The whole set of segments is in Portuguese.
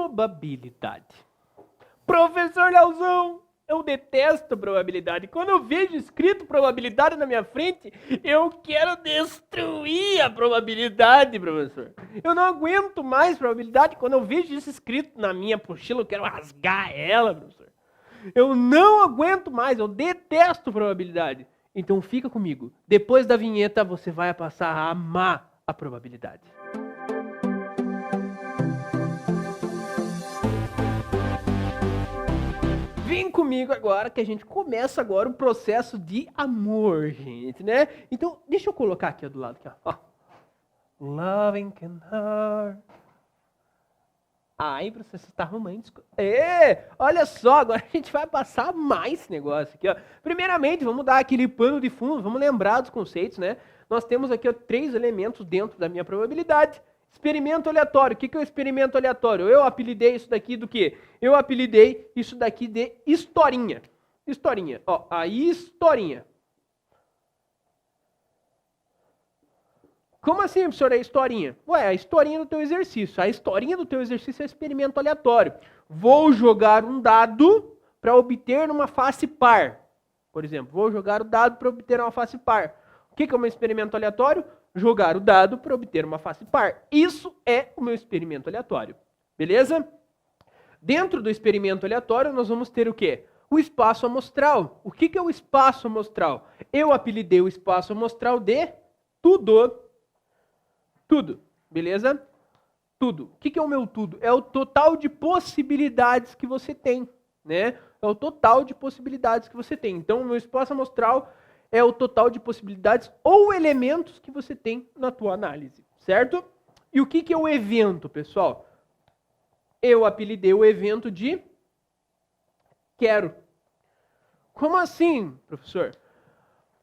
probabilidade. Professor Leozão, eu detesto probabilidade. Quando eu vejo escrito probabilidade na minha frente, eu quero destruir a probabilidade, professor. Eu não aguento mais probabilidade. Quando eu vejo isso escrito na minha apostila, eu quero rasgar ela, professor. Eu não aguento mais, eu detesto probabilidade. Então fica comigo. Depois da vinheta, você vai passar a amar a probabilidade. Vem comigo agora que a gente começa agora o processo de amor, gente, né? Então, deixa eu colocar aqui do lado, aqui, ó. Loving can hurt. Ai, você está romântico. Olha só, agora a gente vai passar mais esse negócio aqui, ó. Primeiramente, vamos dar aquele pano de fundo, vamos lembrar dos conceitos, né? Nós temos aqui, ó, 3 elementos dentro da minha probabilidade. Experimento aleatório. O que é o experimento aleatório? Eu apelidei isso daqui do quê? Eu apelidei isso daqui de historinha. Historinha. Ó, a historinha. Como assim, professor, é historinha? Ué, a historinha do teu exercício. A historinha do teu exercício é experimento aleatório. Vou jogar um dado para obter uma face par. Por exemplo, vou jogar o dado para obter uma face par. O que é um experimento aleatório? Jogar o dado para obter uma face par. Isso é o meu experimento aleatório. Beleza? Dentro do experimento aleatório, nós vamos ter o quê? O espaço amostral. O que é o espaço amostral? Eu apelidei o espaço amostral de tudo. Tudo. Beleza? Tudo. O que é o meu tudo? É o total de possibilidades que você tem, né? É o total de possibilidades que você tem. Então, o meu espaço amostral é o total de possibilidades ou elementos que você tem na tua análise, certo? E o que é o evento, pessoal? Eu apelidei o evento de quero. Como assim, professor?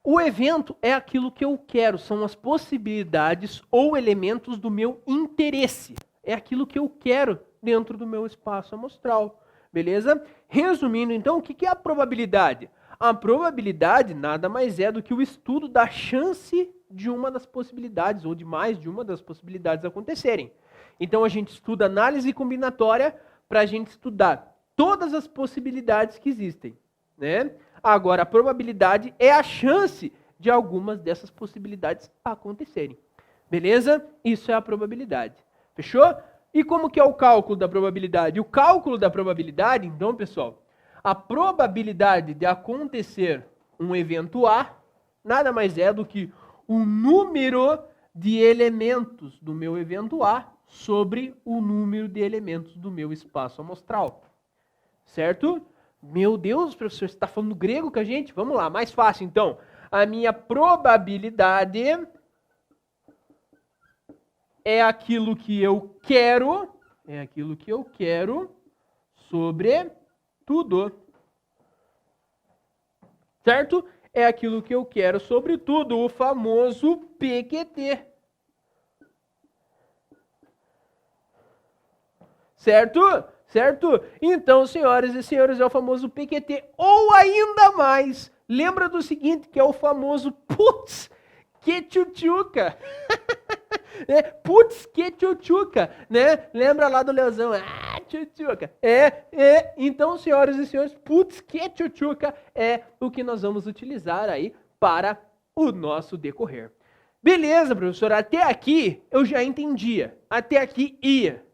O evento é aquilo que eu quero, são as possibilidades ou elementos do meu interesse. É aquilo que eu quero dentro do meu espaço amostral, beleza? Resumindo, então, o que é a probabilidade? A probabilidade nada mais é do que o estudo da chance de uma das possibilidades, ou de mais de uma das possibilidades acontecerem. Então a gente estuda análise combinatória para a gente estudar todas as possibilidades que existem, né? Agora, a probabilidade é a chance de algumas dessas possibilidades acontecerem. Beleza? Isso é a probabilidade. Fechou? E como que é o cálculo da probabilidade? O cálculo da probabilidade, então, pessoal, a probabilidade de acontecer um evento A nada mais é do que o número de elementos do meu evento A sobre o número de elementos do meu espaço amostral. Certo? Meu Deus, professor, você está falando grego com a gente? Vamos lá, mais fácil então. A minha probabilidade é aquilo que eu quero, sobre tudo. Certo? É aquilo que eu quero sobre tudo, o famoso PQT. Certo? Certo? Então, senhoras e senhores, é o famoso PQT. Ou ainda mais, lembra do seguinte, que é o famoso putz que tchutchuca. Putz que tchutchuca, né? Lembra lá do Leozão? Ah, tchutchuca. Então, senhoras e senhores, putz que tchutchuca é o que nós vamos utilizar aí para o nosso decorrer. Beleza, professor, até aqui eu já entendia. Até aqui ia.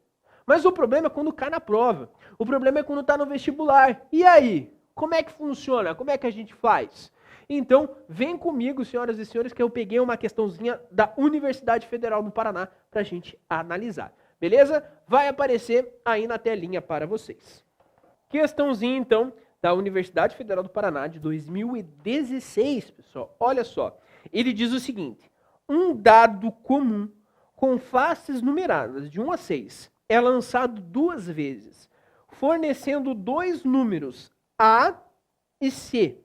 Mas o problema é quando cai na prova. O problema é quando está no vestibular. E aí? Como é que funciona? Como é que a gente faz? Então, vem comigo, senhoras e senhores, que eu peguei uma questãozinha da Universidade Federal do Paraná para a gente analisar. Beleza? Vai aparecer aí na telinha para vocês. Questãozinha, então, da Universidade Federal do Paraná de 2016, pessoal. Olha só. Ele diz o seguinte. Um dado comum com faces numeradas de 1 a 6 é lançado 2 vezes, fornecendo 2 números A e C,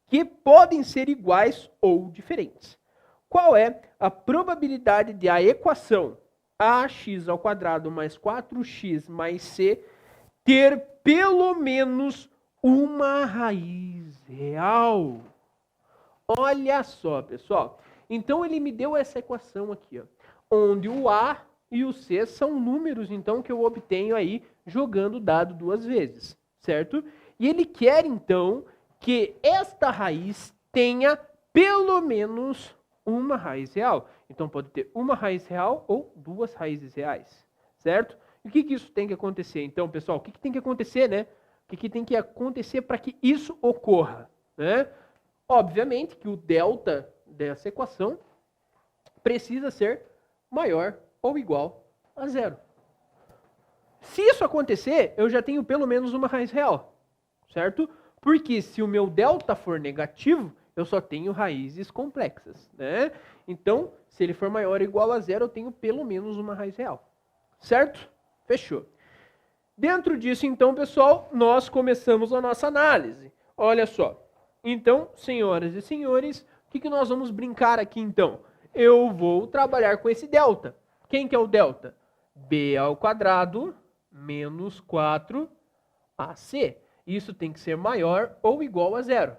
que podem ser iguais ou diferentes. Qual é a probabilidade de a equação ax² mais 4x mais c ter pelo menos uma raiz real? Olha só, pessoal. Então ele me deu essa equação aqui, ó, onde o A e o C são números, então, que eu obtenho aí jogando o dado 2 vezes, certo? E ele quer, então, que esta raiz tenha pelo menos uma raiz real. Então, pode ter uma raiz real ou 2 raízes reais, certo? E o que isso tem que acontecer? Então, pessoal, o que tem que acontecer, né? O que tem que acontecer para que isso ocorra, né? Obviamente que o delta dessa equação precisa ser maior ou igual a 0. Se isso acontecer, eu já tenho pelo menos uma raiz real, certo? Porque se o meu delta for negativo, eu só tenho raízes complexas, né? Então, se ele for maior ou igual a 0, eu tenho pelo menos uma raiz real, certo? Fechou. Dentro disso, então, pessoal, nós começamos a nossa análise. Olha só. Então, senhoras e senhores, o que nós vamos brincar aqui, então? Eu vou trabalhar com esse delta. Quem que é o delta? B ao quadrado menos 4AC. Isso tem que ser maior ou igual a 0.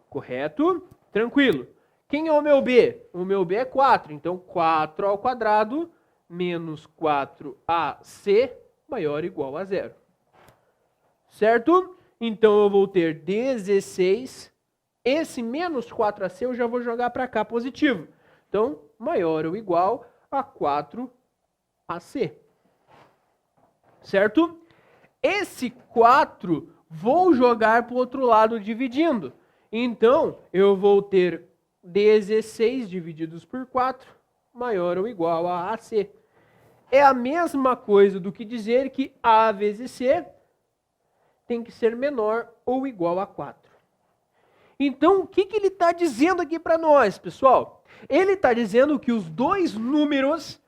Correto? Tranquilo. Quem é o meu B? O meu B é 4. Então, 4 ao quadrado menos 4AC maior ou igual a 0. Certo? Então, eu vou ter 16. Esse menos 4AC eu já vou jogar para cá positivo. Então, maior ou igual a 4AC. Certo? Esse 4 vou jogar para o outro lado dividindo. Então, eu vou ter 16 divididos por 4 maior ou igual a AC. É a mesma coisa do que dizer que A vezes C tem que ser menor ou igual a 4. Então, o que ele está dizendo aqui para nós, pessoal? Ele está dizendo que os dois números,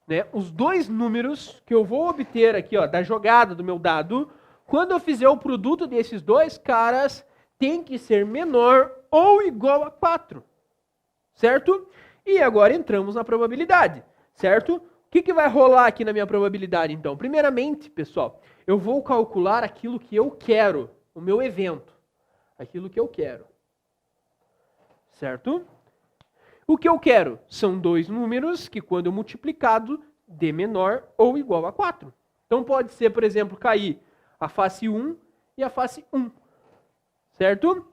né, os dois números que eu vou obter aqui, ó, da jogada do meu dado, quando eu fizer o produto desses dois caras, tem que ser menor ou igual a 4. Certo? E agora entramos na probabilidade, certo? O que vai rolar aqui na minha probabilidade, então? Primeiramente, pessoal, eu vou calcular aquilo que eu quero, o meu evento. Aquilo que eu quero. Certo? O que eu quero são dois números que, quando multiplicado, dê menor ou igual a 4. Então, pode ser, por exemplo, cair a face 1 e a face 1. Certo?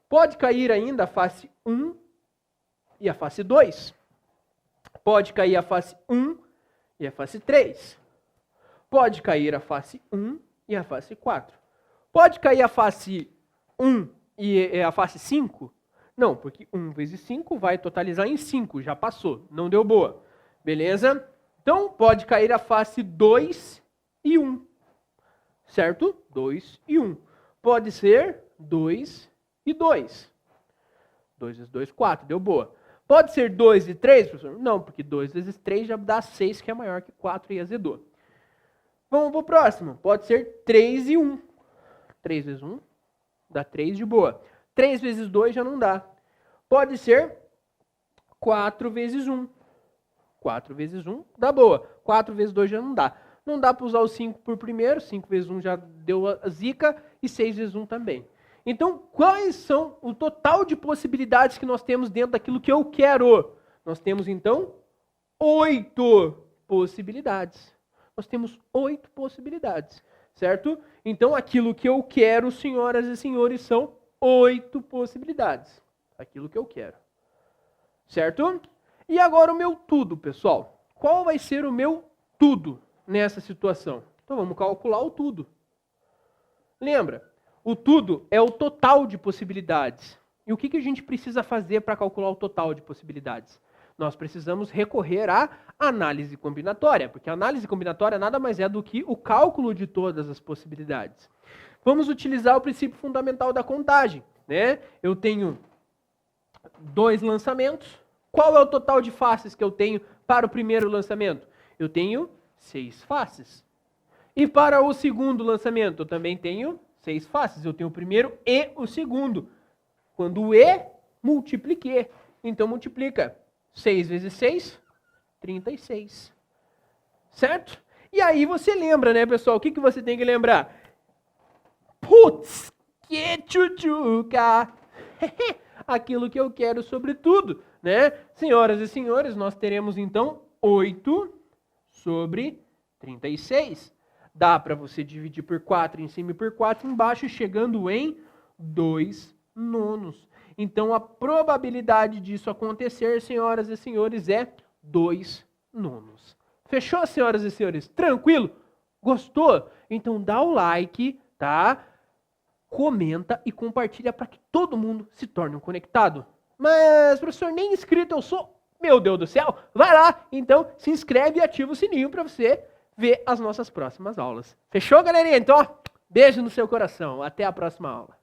Pode cair ainda a face 1 e a face 2. Pode cair a face 1 e a face 3. Pode cair a face 1 e a face 4. Pode cair a face 1 e a face 5? Não, porque 1 vezes 5 vai totalizar em 5, já passou, não deu boa. Beleza? Então, pode cair a face 2 e 1. Certo? 2 e 1. Pode ser 2 e 2. 2 vezes 2, 4, deu boa. Pode ser 2 e 3, professor? Não, porque 2 vezes 3 já dá 6, que é maior que 4 e azedou. Vamos para o próximo. Pode ser 3 e 1. 3 vezes 1 dá 3 de boa. 3 vezes 2 já não dá. Pode ser 4 vezes 1. 4 vezes 1 dá boa. 4 vezes 2 já não dá. Não dá para usar o 5 por primeiro. 5 vezes 1 já deu a zica. E 6 vezes 1 também. Então, quais são o total de possibilidades que nós temos dentro daquilo que eu quero? Nós temos, então, 8 possibilidades. Nós temos 8 possibilidades, certo? Então, aquilo que eu quero, senhoras e senhores, são 8 possibilidades. Aquilo que eu quero. Certo? E agora o meu tudo, pessoal. Qual vai ser o meu tudo nessa situação? Então, vamos calcular o tudo. Lembra? O tudo é o total de possibilidades. E o que a gente precisa fazer para calcular o total de possibilidades? Nós precisamos recorrer à análise combinatória, porque a análise combinatória nada mais é do que o cálculo de todas as possibilidades. Vamos utilizar o princípio fundamental da contagem, né? Eu tenho 2 lançamentos. Qual é o total de faces que eu tenho para o primeiro lançamento? Eu tenho 6 faces. E para o segundo lançamento, eu também tenho 6 faces. Eu tenho o primeiro e o segundo. Quando o E, multipliquei. Então, multiplica 6 vezes 6, 36. Certo? E aí você lembra, né, pessoal? O que você tem que lembrar? Putz, que tchutchuca! Aquilo que eu quero sobre tudo, né? Senhoras e senhores, nós teremos, então, 8/36. Dá para você dividir por 4 em cima e por 4 embaixo, chegando em 2/9. Então, a probabilidade disso acontecer, senhoras e senhores, é 2/9. Fechou, senhoras e senhores? Tranquilo? Gostou? Então, dá o like, tá? Comenta e compartilha para que todo mundo se torne um conectado. Mas, professor, nem inscrito eu sou. Meu Deus do céu. Vai lá, então, se inscreve e ativa o sininho para você ver as nossas próximas aulas. Fechou, galerinha? Então, ó, beijo no seu coração. Até a próxima aula.